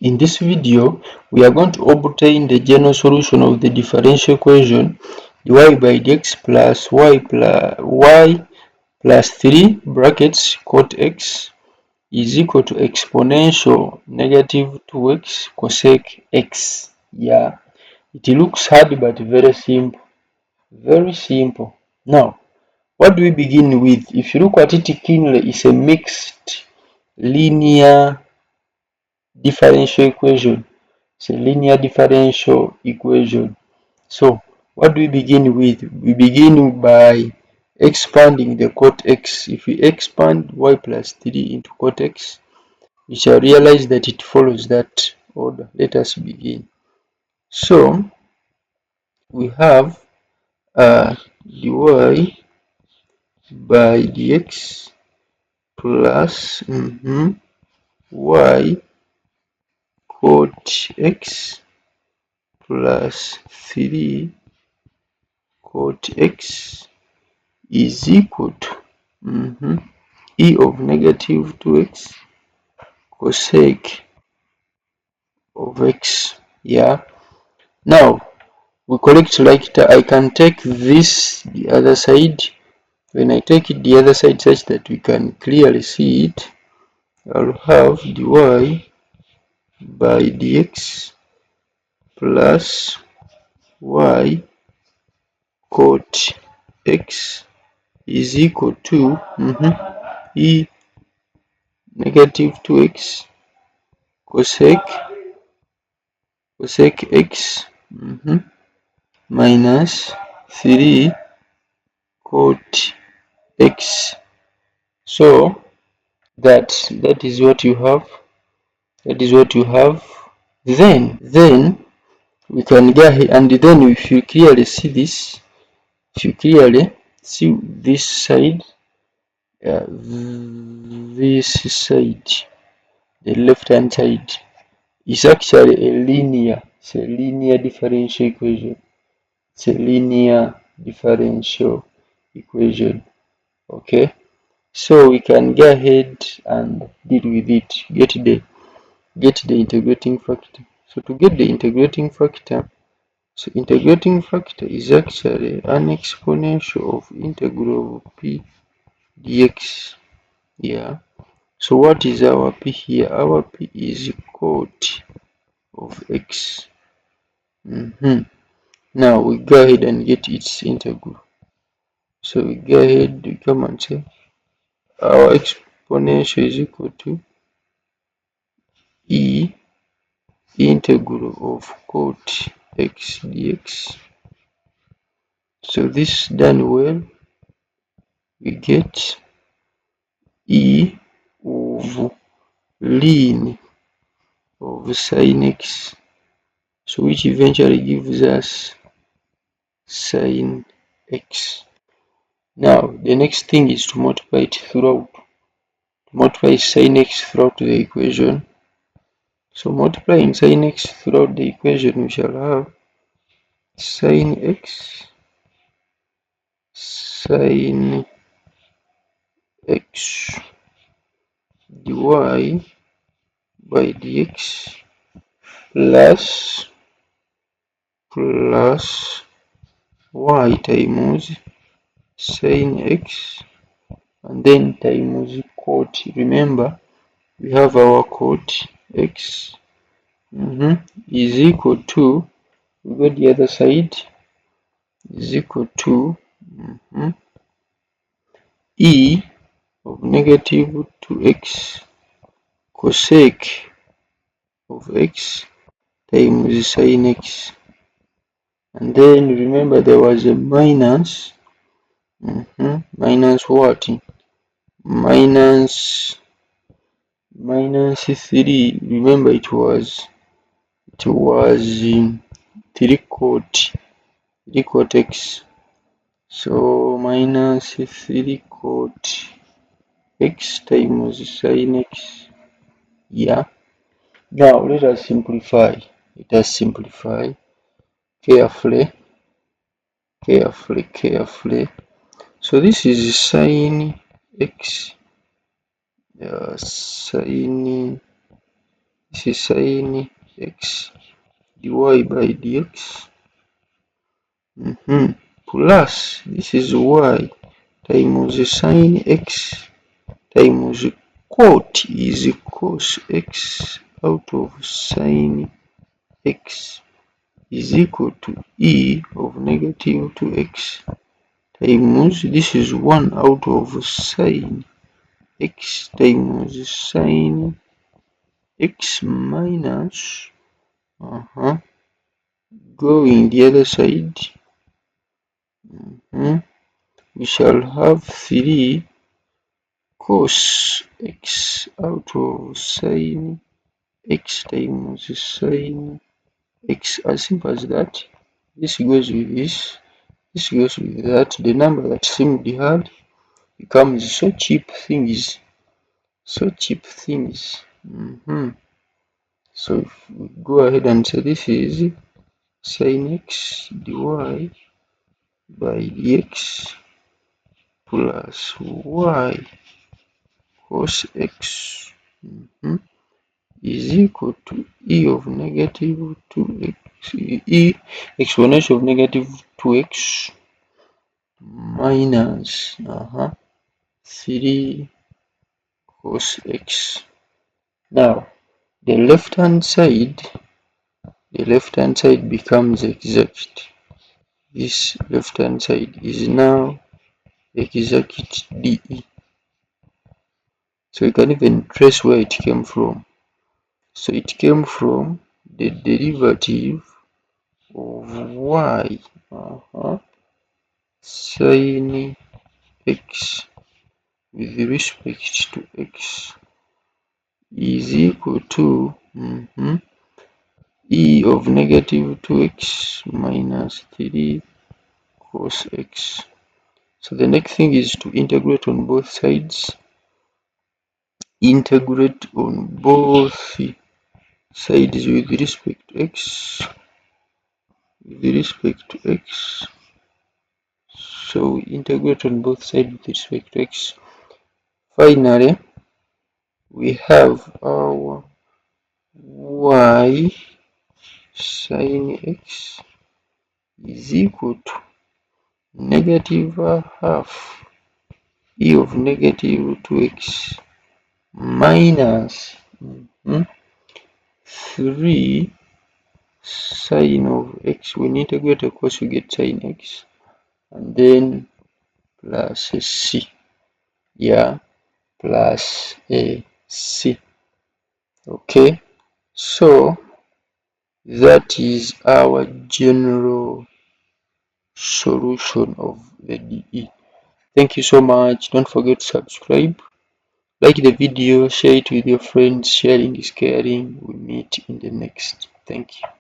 In this video, we are going to obtain the general solution of the differential equation dy by dx plus y plus 3 brackets cot x is equal to exponential negative 2x cosec x. Yeah, it looks hard but very simple. Very simple. Now, what do we begin with? If you look at it keenly, it's a mixed linear differential equation. It's a linear differential equation. So what do we begin with? We begin by expanding the cot x. If we expand y plus 3 into cot x, we shall realize that it follows that order. Let us begin. So we have dy by dx plus y cot x plus 3 cot x is equal to e of negative 2x cosec of x. Yeah, now we correct like that. I can take this the other side. When I take it the other side such that we can clearly see it, I'll have dy by dx plus y cot x is equal to e negative 2x cosec x minus 3 cot x. So that is what you have. That is what you have. Then we can go ahead, and then if you clearly see this, if you clearly see this side, this side, the left hand side, is actually a linear. It's a linear differential equation. It's a linear differential equation. Okay, so we can go ahead and deal with it. Get the integrating factor. So to get the integrating factor, so integrating factor is actually an exponential of integral of p dx. Yeah. So what is our p here? Our p is cot of x. Now we go ahead and get its integral. So we go ahead, we come and say our exponential is equal to e integral of cot x dx. So this done well, we get e of ln of sin x, so which eventually gives us sin x. Now the next thing is to multiply it throughout. Multiply sin x throughout the equation. So multiplying sin x throughout the equation, we shall have sin x sin x dy by dx plus y times sin x and then times cot. Remember, we have our cot x is equal to, we go the other side, is equal to e of negative 2x cosec of x times sin x. And then remember there was a minus, minus what? Minus 3. Remember it was 3 cot x. So minus 3 cot x times sin x. Yeah. Now let us simplify. Let us simplify carefully. So this is sin x, sin This is sin x dy by dx plus this is y times sin x times quote is cos x out of sin x is equal to e of negative 2x times this is 1 out of sin x times sin x minus going the other side, we shall have 3 cos x out of sin x times sin x, as simple as that. This goes with this, this goes with that. The number that seemed hard becomes so cheap things. So cheap things. So if we go ahead and say this is sin x dy by dx plus y cos x is equal to e of negative 2x, e exponential of negative 2x minus 3 cos x. Now the left hand side becomes exact. This left hand side is now exact dE. So you can even trace where it came from. So it came from the derivative of y sin x with respect to x is equal to e of negative 2x minus 3 cos x. So the next thing is to integrate on both sides. Integrate on both sides with respect to x. So we integrate on both sides with respect to x. Finally, we have our y sin x is equal to negative half e of negative 2x minus 3 sin of x. When you integrate, of course, you get sin x, and then plus a c, plus a c. Okay, so that is our general solution of the DE. Thank you so much. Don't forget to subscribe, like the video, share it with your friends. Sharing is caring. We meet in the next. Thank you.